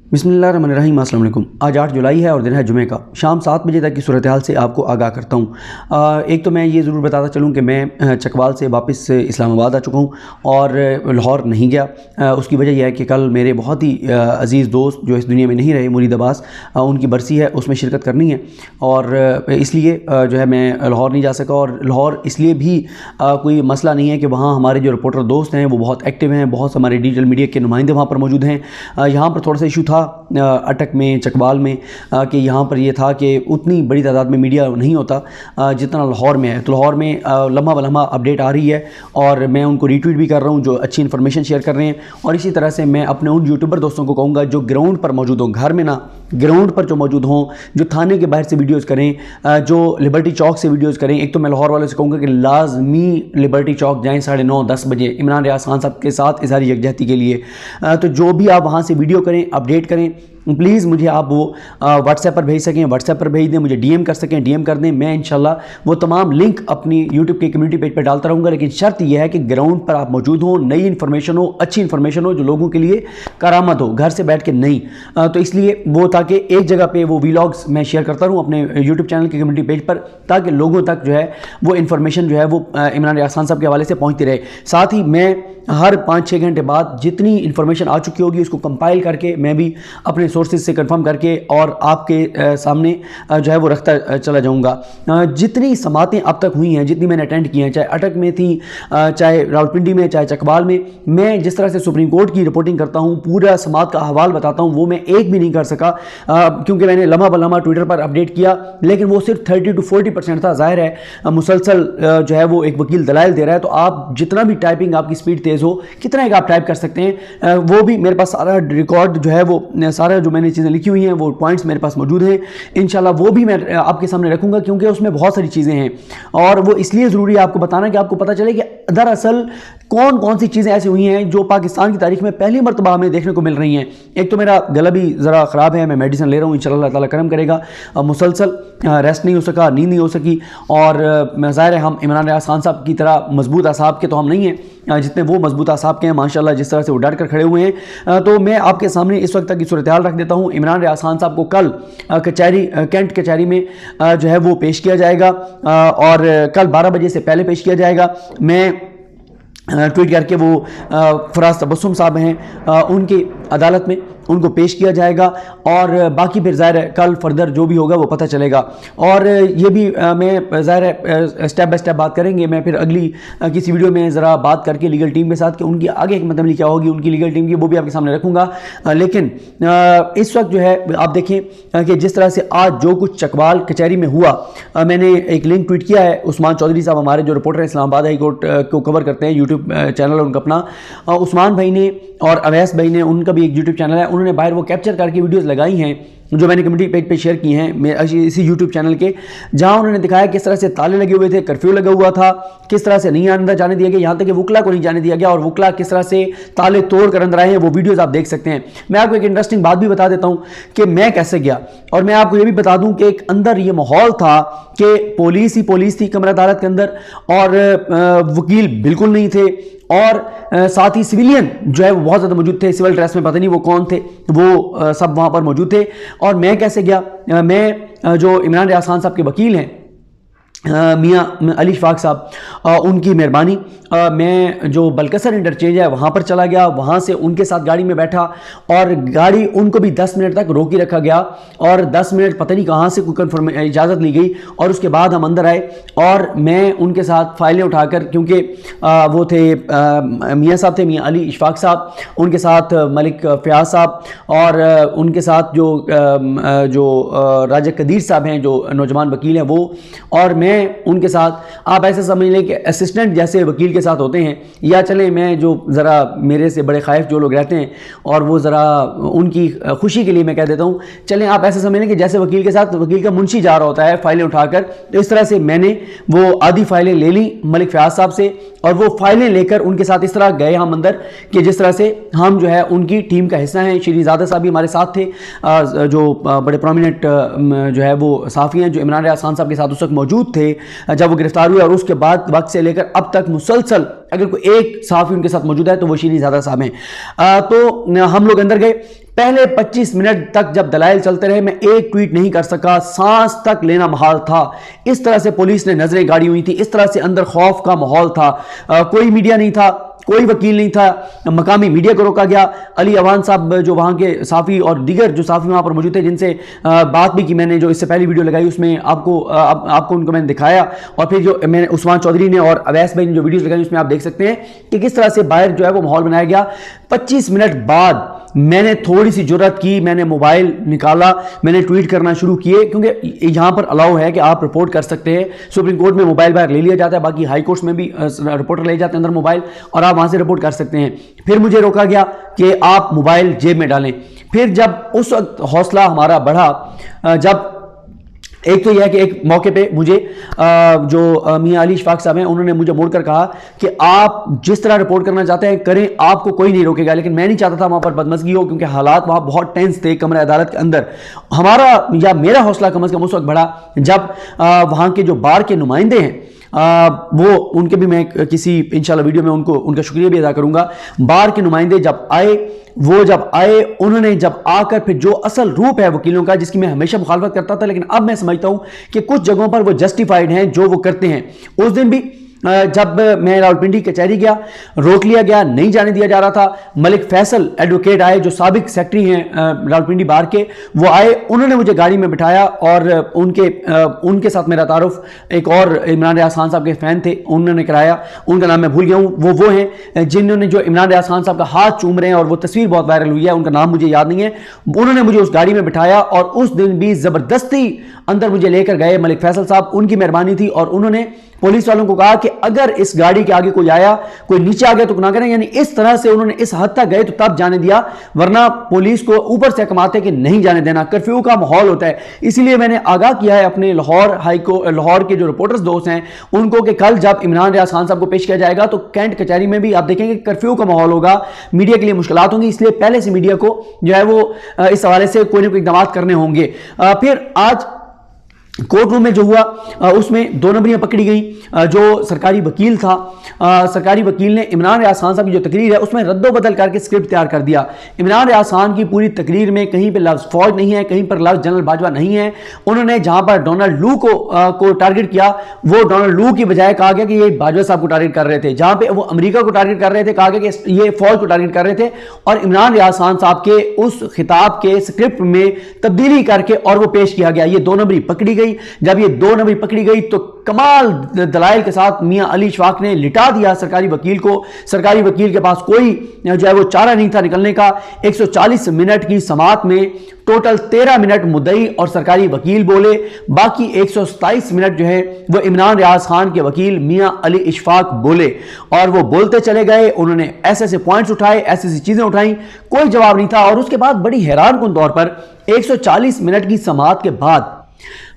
बिस्मिल्लाहिर्रहमानिर्रहीम। अस्सलाम वालेकुम। आज 8 जुलाई है और दिन है जुमे का। शाम 7 बजे तक की सूरत हाल से आपको आगाह करता हूँ। एक तो मैं ये ज़रूर बताता चलूँ कि मैं चकवाल से वापस इस्लामाबाद आ चुका हूँ और लाहौर नहीं गया। उसकी वजह यह है कि कल मेरे बहुत ही अज़ीज़ दोस्त जो इस दुनिया में नहीं रहे, मुरीद अब्बास, उनकी बरसी है, उसमें शिरकत करनी है और इसलिए जो है मैं लाहौर नहीं जा सका। और लाहौर इसलिए भी कोई मसला नहीं है कि वहाँ हमारे जो रिपोर्टर दोस्त हैं वो बहुत एक्टिव हैं, बहुत हमारे डिजिटल मीडिया के नुमाइंदे वहाँ पर मौजूद हैं। यहाँ पर थोड़ा सा इशू था अटक में, चकवाल में, कि यहाँ पर ये था कि उतनी बड़ी तादाद में मीडिया नहीं होता जितना लाहौर में है। तो लाहौर में लम्हा बलम्हा अपडेट आ रही है और मैं उनको रीट्वीट भी कर रहा हूँ जो अच्छी इन्फॉर्मेशन शेयर कर रहे हैं। और इसी तरह से मैं अपने उन यूट्यूबर दोस्तों को कहूँगा जो ग्राउंड पर मौजूद हों, घर में ना, ग्राउंड पर जो मौजूद हों, जो थाने के बाहर से वीडियोज़ करें, जो लिबर्टी चौक से वीडियोज़ करें। एक तो मैं लाहौर वालों से कहूँगा कि लाजमी लिबर्टी चौक जाएँ 9:30-10 बजे इमरान रियाज खान साहब के साथ इज़हार यकजहती के लिए। तो जो भी आप वहाँ से वीडियो करें, अपडेट करें, प्लीज़ मुझे आप वो व्हाट्सएप पर भेज सकें, व्हाट्सएप पर भेज दें, मुझे डीएम कर सकें, डीएम कर दें। मैं इंशाल्लाह वो तमाम लिंक अपनी यूट्यूब के कम्युनिटी पेज पर डालता रहूँगा, लेकिन शर्त यह है कि ग्राउंड पर आप मौजूद हों, नई इन्फॉर्मेशन हो, अच्छी इन्फॉर्मेशन हो जो लोगों के लिए करामत हो, घर से बैठ के नहीं। तो इसलिए वो ताकि एक जगह पे वो वीलॉग्स मैं शेयर करता रहूँ अपने यूट्यूब चैनल के कम्युनिटी पेज पर, ताकि लोगों तक जो है वो इन्फॉर्मेशन जो है वो इमरान रियाज खान साहब के हवाले से पहुँचती रहे। साथ ही मैं हर 5-6 घंटे बाद जितनी इन्फॉर्मेशन आ चुकी होगी उसको कंपाइल करके मैं भी अपने सोर्सेज से कंफर्म करके और आपके सामने जो है वो रखता चला जाऊंगा। जितनी समातें अब तक हुई हैं, जितनी मैंने अटेंड की हैं, चाहे अटक में थी, चाहे रावलपिंडी में, चाहे चकवाल में, मैं जिस तरह से सुप्रीम कोर्ट की रिपोर्टिंग करता हूँ, पूरा समात का अहवाल बताता हूँ, वो मैं एक भी नहीं कर सका क्योंकि मैंने लम्हा बलम्हा ट्विटर पर अपडेट किया, लेकिन वो सिर्फ 30-40% था। जाहिर है मुसलसल जो है वो एक वकील दलाइल दे रहा है, तो आप जितना भी टाइपिंग आपकी स्पीड तेज़ हो, कितना एक आप टाइप कर सकते हैं, वो भी मेरे पास सारा रिकॉर्ड जो है वो सारा जो मैंने चीज़ें लिखी हुई हैं वो पॉइंट्स मेरे पास मौजूद हैं। इंशाल्लाह वो भी मैं आपके सामने रखूंगा क्योंकि उसमें बहुत सारी चीज़ें हैं और वो इसलिए ज़रूरी है आपको बताना कि आपको पता चले कि दरअसल कौन कौन सी चीज़ें ऐसी हुई हैं जो पाकिस्तान की तारीख में पहली मरतबा हमें देखने को मिल रही हैं। एक तो मेरा गला भी ज़रा ख़राब है, मैं मेडिसिन ले रहा हूँ, इंशाल्लाह ताला करम करेगा। मुसलसल रेस्ट नहीं हो सका, नींद नहीं हो सकी और ज़ाहिर है हम इमरान रियाज खान साहब की तरह मजबूत असाब के तो हम नहीं हैं जितने वो मजबूत असाब के हैं माशाल्लाह, जिस तरह से वो डट कर खड़े हुए हैं। तो मैं आपके सामने इस वक्त तक की सूरत हाल रख देता हूँ। इमरान रियाज खान साहब को कल कचहरी, कैंट कचहरी में जो है वो पेश किया जाएगा और कल 12 बजे से पहले पेश किया जाएगा। मैं ट्वीट करके वो फराज तबस्सुम साहब हैं उनकी अदालत में उनको पेश किया जाएगा और बाकी फिर ज़ाहिर है कल फर्दर जो भी होगा वो पता चलेगा। और ये भी मैं ज़ाहिर है स्टेप बाय स्टेप बात करेंगे। मैं फिर अगली किसी वीडियो में ज़रा बात करके लीगल टीम के साथ कि उनकी आगे मतलब क्या होगी उनकी लीगल टीम की, वो भी आपके सामने रखूँगा। लेकिन इस वक्त जो है आप देखें कि जिस तरह से आज जो कुछ चकवाल कचहरी में हुआ, मैंने एक लिंक ट्वीट किया है। उस्मान चौधरी साहब हमारे जो रिपोर्टर हैं इस्लामाबाद हाई कोर्ट को कवर करते हैं, यूट्यूब चैनल उनका अपना, उस्मान भाई ने और अवैस भाई ने, उनका भी एक यूट्यूब चैनल है, उन्होंने बाहर वो कैप्चर करके वीडियोस लगाई हैं जो मैंने कम्युनिटी पेज पे शेयर की हैं इसी यूट्यूब चैनल के, जहां उन्होंने दिखाया किस तरह से ताले लगे हुए थे, कर्फ्यू लगा हुआ था, किस तरह से नहीं अंदर जाने दिया गया, यहाँ तक कि वकला को नहीं जाने दिया गया और वकला किस तरह से ताले तोड़ कर अंदर आए हैं, वो वीडियोस आप देख सकते हैं। मैं आपको एक इंटरेस्टिंग बात भी बता देता हूँ कि मैं कैसे गया, और मैं आपको ये भी बता दूँ कि एक अंदर ये माहौल था कि पुलिस ही पुलिस थी कमरा अदालत के अंदर और वकील बिल्कुल नहीं थे और साथ ही सिविलियन जो है वो बहुत ज़्यादा मौजूद थे, सिविल ड्रेस में, पता नहीं वो कौन थे, वो सब वहाँ पर मौजूद थे। और मैं कैसे गया, मैं जो इमरान रियाज खान साहब के वकील हैं मियाँ अली इशफाक साहब, उनकी मेहरबानी, मैं जो बलकसर इंटरचेंज है वहाँ पर चला गया, वहाँ से उनके साथ गाड़ी में बैठा और गाड़ी उनको भी 10 मिनट तक रोकी रखा गया और 10 मिनट पता नहीं कहाँ से कोई कन्फर्म इजाज़त ली गई और उसके बाद हम अंदर आए और मैं उनके साथ फाइलें उठाकर, क्योंकि वो थे मियाँ साहब थे, मियाँ अली इशफाक साहब, उनके साथ मलिक फ़याज़ साहब और उनके साथ जो राजा कदीर साहब हैं जो नौजवान वकील हैं वो, और मैं उनके साथ, आप ऐसे समझ लें कि असिस्टेंट जैसे वकील के साथ होते हैं, या चलें मैं जो ज़रा मेरे से बड़े खाइफ जो लोग रहते हैं और वो ज़रा उनकी खुशी के लिए मैं कह देता हूँ, चलें आप ऐसे समझ लें कि जैसे वकील के साथ वकील का मुंशी जा रहा होता है फाइलें उठाकर, तो इस तरह से मैंने वो आधी फाइलें ले ली मलिक फ़याज़ साहब से और वो फाइलें लेकर उनके साथ इस तरह गए हम अंदर कि जिस तरह से हम जो है उनकी टीम का हिस्सा हैं। शरीज़ादा साहब भी हमारे साथ थे, जो बड़े प्रोमिनेंट जो है वो सहाफ़ी हैं जो इमरान रियाज खान साहब के साथ उस वक्त मौजूद थे जब वो गिरफ्तार हुए, और उसके बाद वक्त से लेकर अब तक मुसलसल अगर कोई एक सहाफ़ी उनके साथ मौजूद है तो वो शरीज़ादा साहब हैं। तो हम लोग अंदर गए, पहले 25 मिनट तक जब दलाइल चलते रहे मैं एक ट्वीट नहीं कर सका, सांस तक लेना महाल था। इस तरह से पुलिस ने नजरें गाड़ी हुई थी, इस तरह से अंदर खौफ का माहौल था। कोई मीडिया नहीं था, कोई वकील नहीं था, मकामी मीडिया को रोका गया। अली अवान साहब जो वहाँ के साफ़ी और दीगर जो साफ़ी वहाँ पर मौजूद थे, जिनसे बात भी की मैंने, जो इससे पहली वीडियो लगाई उसमें आपको उनको मैंने दिखाया, और फिर जो मैंने उस्मान चौधरी ने और अवैस भाई ने जो वीडियोस लगाई उसमें आप देख सकते हैं कि किस तरह से बाहर जो है वो माहौल बनाया गया। 25 मिनट बाद मैंने थोड़ी सी जुर्रत की, मैंने मोबाइल निकाला, मैंने ट्वीट करना शुरू किए, क्योंकि यहाँ पर अलाउ है कि आप रिपोर्ट कर सकते हैं। सुप्रीम कोर्ट में मोबाइल बाहर ले लिया जाता है, बाकी हाई कोर्ट्स में भी रिपोर्टर ले जाते हैं अंदर मोबाइल, और आप वहाँ से रिपोर्ट कर सकते हैं। फिर मुझे रोका गया कि आप मोबाइल जेब में डालें। फिर जब उस वक्त हौसला हमारा बढ़ा, जब एक तो यह है कि एक मौके पे मुझे जो मियां अली इशफाक साहब हैं उन्होंने मुझे मोड़कर कहा कि आप जिस तरह रिपोर्ट करना चाहते हैं करें, आपको कोई नहीं रोकेगा। लेकिन मैं नहीं चाहता था वहाँ पर बदमज़गी हो, क्योंकि हालात वहाँ बहुत टेंस थे कमरे अदालत के अंदर। हमारा या मेरा हौसला कम अज़ कम उस वक्त बढ़ा जब वहाँ के जो बार के नुमाइंदे हैं, वो उनके भी मैं किसी इंशाल्लाह वीडियो में उनका शुक्रिया भी अदा करूंगा। बार के नुमाइंदे जब आए, उन्होंने जब आकर फिर जो असल रूप है वकीलों का, जिसकी मैं हमेशा मुखालफत करता था, लेकिन अब मैं समझता हूं कि कुछ जगहों पर वो जस्टिफाइड हैं जो वो करते हैं। उस दिन भी जब मैं रावलपिंडी कचहरी गया, रोक लिया गया, नहीं जाने दिया जा रहा था। मलिक फैसल एडवोकेट आए जो साबिक सेक्रेटरी हैं रावलपिंडी बार के, वो आए, उन्होंने मुझे गाड़ी में बिठाया और उनके साथ मेरा तारुफ एक और इमरान रियाज खान साहब के फ़ैन थे, उन्होंने कराया। उनका नाम मैं भूल गया हूँ। वो हैं जिन्होंने जो इमरान रियाज खान साहब का हाथ चूम रहे हैं, और वो तस्वीर बहुत वायरल हुई है, उनका नाम मुझे याद नहीं है। उन्होंने मुझे उस गाड़ी में बिठाया और उस दिन भी ज़बरदस्ती अंदर मुझे लेकर गए मलिक फैसल साहब, उनकी मेहरबानी थी। और उन्होंने पुलिस वालों को कहा कि अगर इस गाड़ी के आगे कोई आया, कोई नीचे आ गया तो ना करें, यानी इस तरह से उन्होंने इस हद तक गए तो तब जाने दिया, वरना पुलिस को ऊपर से कमाते कि नहीं जाने देना। कर्फ्यू का माहौल होता है, इसीलिए मैंने आगाह किया है अपने लाहौर के जो रिपोर्टर्स दोस्त हैं उनको कि कल जब इमरान रियाज खान साहब को पेश किया जाएगा तो कैंट कचहरी में भी आप देखेंगे कर्फ्यू का माहौल होगा, मीडिया के लिए मुश्किलात होंगी, इसलिए पहले से मीडिया को जो है वो इस हवाले से कोई ना कोई इक़दाम करने होंगे। फिर आज कोर्ट रूम में जो हुआ उसमें 2 नंबरियां पकड़ी गई। जो सरकारी वकील था, सरकारी वकील ने इमरान रियाज खान साहब की जो तकरीर है उसमें रद्दोबदल करके स्क्रिप्ट तैयार कर दिया। इमरान रियाज खान की पूरी तकरीर में कहीं पे लफ्ज़ फौज नहीं है, कहीं पर लफ्ज़ जनरल बाजवा नहीं है। उन्होंने जहां पर डोनाल्ड लू को टारगेट किया, वो डोनाल्ड लू की बजाय कहा गया कि ये बाजवा साहब को टारगेट कर रहे थे। जहां पे वो अमेरिका को टारगेट कर रहे थे, कहा गया कि ये फौज को टारगेट कर रहे थे। और इमरान रियाज खान साहब के उस खिताब के स्क्रिप्ट में तब्दीली करके और वो पेश किया गया। ये 2 नंबरी पकड़ी गई। जब ये 2 नंबरी पकड़ी गई तो कमाल दलाइल के साथ मियां अली इशफाक ने लिटा दिया सरकारी वकील को। सरकारी वकील के पास कोई जो है वो चारा नहीं था निकलने का। 140 मिनट की समाअत में टोटल 13 मिनट मुद्दई और सरकारी वकील बोले, बाकी 127 मिनट जो है वो इमरान रियाज खान के वकील मियां अली इशफाक बोले। और वो बोलते चले गए, उन्होंने ऐसे ऐसे पॉइंट्स उठाए, ऐसी ऐसी चीजें उठाई, कोई जवाब नहीं था। और उसके बाद बड़ी हैरानकुन तौर पर 140 मिनट की समाअत के बाद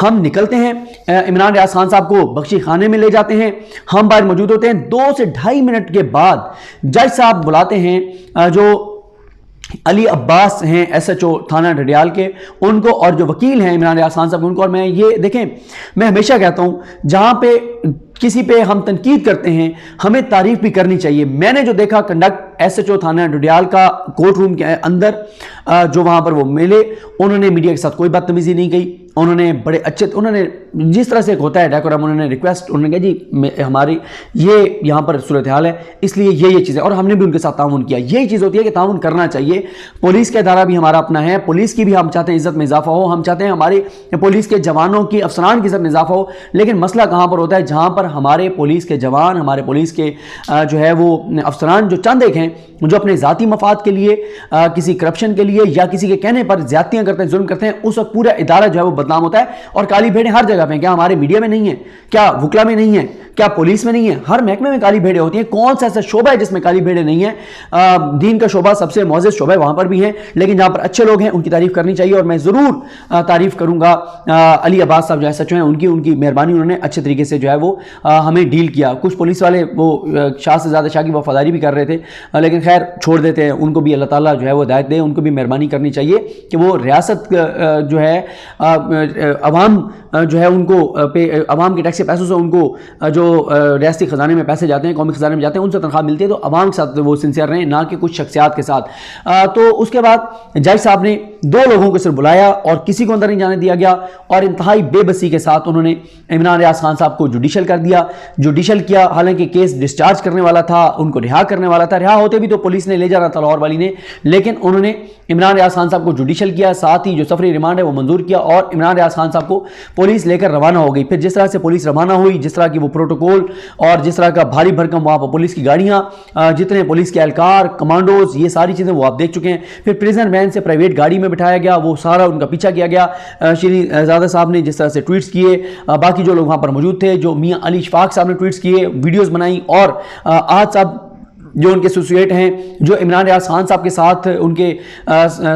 हम निकलते हैं, इमरान रियाज खान साहब को बख्शी खाने में ले जाते हैं, हम बाहर मौजूद होते हैं। 2 से ढाई मिनट के बाद जज साहब बुलाते हैं जो अली अब्बास हैं SHO थाना डडियाल के, उनको, और जो वकील हैं इमरान रियाज खान साहब उनको। और मैं ये देखें, मैं हमेशा कहता हूं जहां पे किसी पे हम तनकीद करते हैं हमें तारीफ भी करनी चाहिए। मैंने जो देखा कंडक्ट SHO थाना डडियाल का कोर्ट रूम के अंदर, जो वहां पर वो मिले, उन्होंने मीडिया के साथ कोई बदतमीजी नहीं की। उन्होंने बड़े अच्छे, उन्होंने जिस तरह से होता है डेकोरम, उन्होंने रिक्वेस्ट, उन्होंने कहा जी हमारी ये यहाँ पर सूरत हाल है, इसलिए ये चीज़ें, और हमने भी उनके साथ ताउन किया। यही चीज़ होती है कि ताउन करना चाहिए। पुलिस का इदारा भी हमारा अपना है, पुलिस की भी हम चाहते हैं इज्जत में इजाफा हो, हम चाहते हैं हमारी पुलिस के जवानों की, अफसरान की इज्जत में इजाफा हो। लेकिन मसला कहाँ पर होता है, जहाँ पर हमारे पुलिस के जवान, हमारे पुलिस के जो है वो अफसरान जो चंद एक हैं जो अपने ज़ाती मफाद के लिए, किसी करप्शन के लिए या किसी के कहने पर ज्यादतियां करते हैं, जुल्म करते हैं, उस वक्त पूरा इदारा जो है वो बदनाम होता है। और काली भेड़ें हर जगह पे, क्या हमारे मीडिया में नहीं है, क्या वकला में नहीं है, क्या पुलिस में नहीं है, हर महकमे में काली भेड़ें होती हैं। कौन सा ऐसा शोबा है जिसमें काली भेड़ें नहीं है? दीन का शोबा सबसे मोअज़्ज़ज़ शोबा है, वहां पर भी है, लेकिन जहां पर अच्छे लोग हैं उनकी तारीफ करनी चाहिए। और मैं जरूर तारीफ करूंगा अली अब्बास साहब जो SHO हैं, उनकी मेहरबानी, उन्होंने अच्छे तरीके से जो है वो हमें डील किया। कुछ पुलिस वाले वो शाह से ज़्यादा शाह की वफादारी भी कर रहे थे, लेकिन खैर छोड़ देते हैं, उनको भी अल्लाह ताला जो है वो हिदायत दे, उनको भी मेहरबानी करनी चाहिए कि वो रियासत जो है अवाम जो है उनको अवाम के टैक्स के पैसों से उनको जो جو ریاستی خزانے میں پیسے جاتے ہیں، قومی خزانے میں جاتے ہیں، ان سے تنخواہ ملتی ہے، تو عوام کے ساتھ وہ سنسیئر رہیں، نہ کہ کچھ شخصیات کے ساتھ۔ تو اس کے بعد جج صاحب نے 2 لوگوں کو صرف بلایا اور کسی کو اندر نہیں جانے دیا گیا، اور انتہائی بے بسی کے ساتھ انہوں نے عمران ریاض خان صاحب کو جوڈیشل کر دیا۔ جوڈیشل کیا، حالانکہ کیس ڈسچارج کرنے والا تھا، ان کو رہا کرنے والا تھا، رہا ہوتے بھی تو پولیس نے لے جانا تھا لاہور والی نے، لیکن انہوں نے عمران ریاض خان صاحب کو جوڈیشل کیا، ساتھ ہی جو سفری ریمانڈ ہے وہ منظور کیا، اور عمران ریاض خان صاحب کو پولیس لے کر روانہ ہو گئی۔ پھر جس طرح سے پولیس روانہ ہوئی، جس طرح کی وہ پروٹوکول اور جس طرح کا بھاری بھرکم وہاں پر پولیس کی گاڑیاں، جتنے پولیس کے اہلکار، کمانڈوز، یہ ساری چیزیں وہ آپ دیکھ چکے ہیں۔ پھر پریزن وین سے پرائیویٹ گاڑی میں بٹھایا گیا، وہ سارا ان کا پیچھا کیا گیا۔ شری زادہ صاحب نے جس طرح سے ٹویٹس کیے، باقی جو لوگ وہاں پر موجود تھے، جو میاں علی اشفاق صاحب نے ٹویٹس کیے، ویڈیوز بنائی، اور آج صاحب جو ان کے ایسوسیٹ ہیں، جو عمران ریاض خان صاحب کے ساتھ ان کے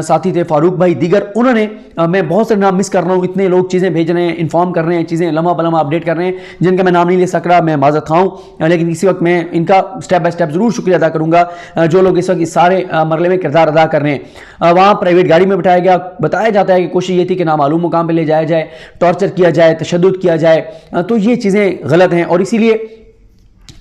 ساتھی تھے، فاروق بھائی، دیگر، انہوں نے، میں بہت سے نام مس کر رہا ہوں، اتنے لوگ چیزیں بھیج رہے ہیں، انفارم کر رہے ہیں، چیزیں لمحہ بلمحہ اپڈیٹ کر رہے ہیں، جن کا میں نام نہیں لے سک رہا، میں معذرت خواہ ہوں، لیکن اسی وقت میں ان کا سٹیپ بائی سٹیپ ضرور شکریہ ادا کروں گا، جو لوگ اس وقت اس سارے مرحلے میں کردار ادا کر رہے ہیں۔ وہاں پرائیویٹ گاڑی میں بٹھایا گیا، بتایا جاتا ہے کہ کوشش یہ تھی کہ نامعلوم مقام پہ لے جایا جائے، ٹارچر کیا جائے، تشدد کیا جائے، تو یہ چیزیں غلط ہیں، اور اسی لیے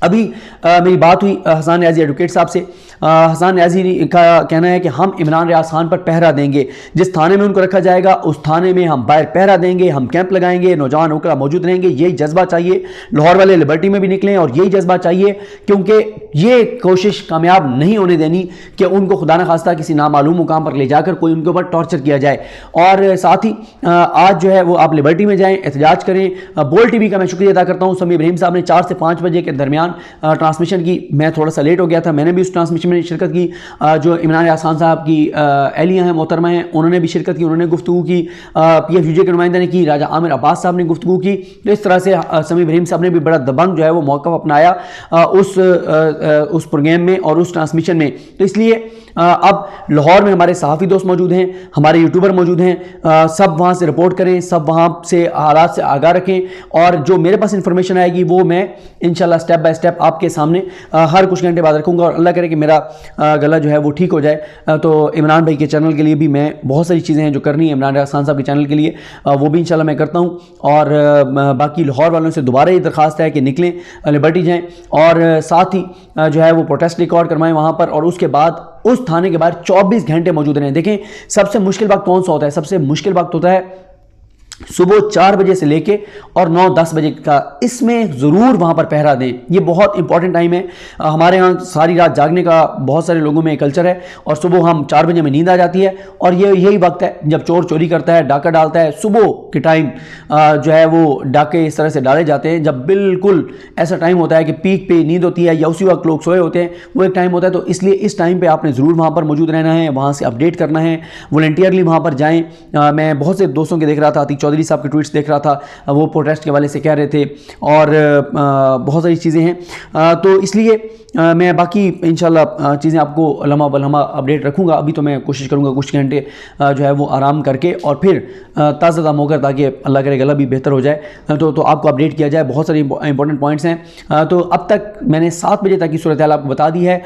ابھی میری بات ہوئی حسان نیازی ایڈوکیٹ صاحب سے۔ حسان نیازی کا کہنا ہے کہ ہم عمران ریاض خان پر پہرا دیں گے، جس تھانے میں ان کو رکھا جائے گا اس تھانے میں ہم باہر پہرا دیں گے، ہم کیمپ لگائیں گے، نوجوان وکلا موجود رہیں گے۔ یہی جذبہ چاہیے، لاہور والے لبرٹی میں بھی نکلیں، اور یہی جذبہ چاہیے، کیونکہ یہ کوشش کامیاب نہیں ہونے دینی کہ ان کو خدا نخواستہ کسی نامعلوم مقام پر لے جا کر کوئی ان کے اوپر ٹارچر کیا جائے۔ اور ساتھ ہی آج جو ہے وہ آپ لبرٹی میں جائیں، احتجاج کریں۔ بول ٹی وی کا میں شکریہ ادا کرتا ہوں، سمیع ابراہیم صاحب نے 4 سے 5 بجے کے درمیان ٹرانسمیشن کی، میں تھوڑا سا لیٹ ہو گیا تھا، میں نے بھی اس ٹرانسمیشن میں شرکت کی۔ جو عمران ریاض خان صاحب کی اہلیہ ہیں، محترمہ ہیں، انہوں نے بھی شرکت کی، انہوں نے گفتگو کی، پی ایف یو جے کے نمائندہ نے کی، راجہ عامر عباس صاحب نے گفتگو کی۔ تو اس طرح سے سمیع ابراہیم صاحب نے بھی بڑا دبنگ جو ہے وہ موقف اپنایا اس پروگرام میں اور اس ٹرانسمیشن میں۔ تو اس لیے اب لاہور میں ہمارے صحافی دوست موجود ہیں، ہمارے یوٹیوبر موجود ہیں، سب وہاں سے رپورٹ کریں، سب وہاں سے حالات سے آگاہ رکھیں، اور جو میرے پاس انفارمیشن آئے گی وہ میں انشاءاللہ سٹیپ بائی سٹیپ آپ کے سامنے ہر کچھ گھنٹے بعد رکھوں گا، اور اللہ کرے کہ میرا گلا جو ہے وہ ٹھیک ہو جائے۔ تو عمران بھائی کے چینل کے لیے بھی میں بہت ساری چیزیں ہیں جو کرنی ہے، عمران ریاض خان صاحب کے چینل کے لیے وہ بھی انشاءاللہ میں کرتا ہوں، اور باقی لاہور والوں سے دوبارہ یہ درخواست ہے کہ نکلیں، لبرٹی جائیں، اور ساتھ ہی جو ہے وہ پروٹیسٹ ریکارڈ کروائیں وہاں پر، اور اس کے بعد اس تھانے کے باہر 24 گھنٹے موجود رہیں۔ دیکھیں سب سے مشکل وقت کون سا ہوتا ہے؟ سب سے مشکل وقت ہوتا ہے صبح 4 بجے سے لے کے اور 9-10 بجے کا، اس میں ضرور وہاں پر پہرا دیں، یہ بہت امپورٹنٹ ٹائم ہے۔ ہمارے ہاں ساری رات جاگنے کا بہت سارے لوگوں میں کلچر ہے، اور صبح ہم 4 بجے میں نیند آ جاتی ہے، اور یہی وقت ہے جب چور چوری کرتا ہے، ڈاکہ ڈالتا ہے۔ صبح کے ٹائم جو ہے وہ ڈاکے اس طرح سے ڈالے جاتے ہیں جب بالکل ایسا ٹائم ہوتا ہے کہ پیک پہ نیند ہوتی ہے، یا اسی وقت لوگ سوئے ہوتے ہیں، وہ ایک ٹائم ہوتا ہے۔ تو اس لیے اس ٹائم پہ آپ نے ضرور وہاں پر موجود رہنا ہے، وہاں سے اپڈیٹ کرنا ہے، والنٹیئرلی وہاں پر جائیں۔ میں بہت سے دوستوں کے دیکھ رہا تھا، چودھری صاحب کے ٹویٹس دیکھ رہا تھا، وہ پروٹیسٹ کے حوالے سے کہہ رہے تھے، اور بہت ساری چیزیں ہیں۔ تو اس لیے میں باقی انشاءاللہ چیزیں آپ کو لمحہ بلمحہ اپڈیٹ رکھوں گا۔ ابھی تو میں کوشش کروں گا کچھ گھنٹے جو ہے وہ آرام کر کے، اور پھر تازہ دم ہو کر، تاکہ اللہ کرے گلا بھی بہتر ہو جائے، تو آپ کو اپڈیٹ کیا جائے۔ بہت ساری امپورٹنٹ پوائنٹس ہیں۔ تو اب تک میں نے 7 بجے تک کی صورتحال آپ کو بتا دی ہے،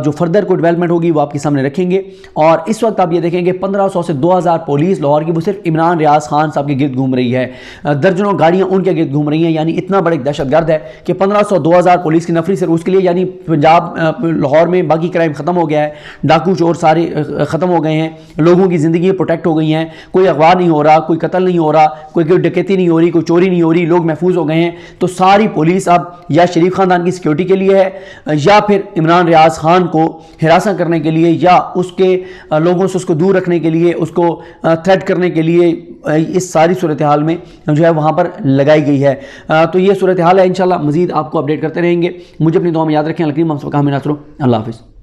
جو فردر کوئی ڈیولپمنٹ ہوگی وہ آپ کے سامنے رکھیں گے۔ اور اس وقت آپ یہ دیکھیں گے 1500 سے 2000 پولیس لاہور کی وہ صرف عمران ریاض خان صاحب کے گرد گھوم رہی ہے، درجنوں گاڑیاں ان کے گرد گھوم رہی ہیں، یعنی اتنا بڑا ایک دہشت گرد ہے کہ 1500-2000 پولیس کی نفری صرف اس کے لیے، یعنی پنجاب لاہور میں باقی کرائم ختم ہو گیا ہے، ڈاکو چور سارے ختم ہو گئے ہیں، لوگوں کی زندگی پروٹیکٹ ہو گئی ہیں، کوئی اغوا نہیں ہو رہا، کوئی قتل نہیں ہو رہا، کوئی ڈکیتی نہیں ہو رہی، کوئی چوری نہیں ہو رہی، لوگ محفوظ ہو گئے ہیں۔ تو ساری پولیس اب یا شریف خاندان کی سیکیورٹی کے لیے ہے، یا پھر عمران ریاض خان کو ہراساں کرنے کے لیے، یا اس کے لوگوں سے اس کو دور رکھنے کے لیے، اس کو تھریٹ کرنے کے لیے، اس ساری صورتحال میں جو ہے وہاں پر لگائی گئی ہے۔ تو یہ صورتحال ہے، انشاءاللہ مزید آپ کو اپڈیٹ کرتے رہیں گے۔ مجھے اپنی دعا میں یاد رکھیں۔ اللہ کریم ہم سب کا حامی ناصر ہو۔ اللہ حافظ۔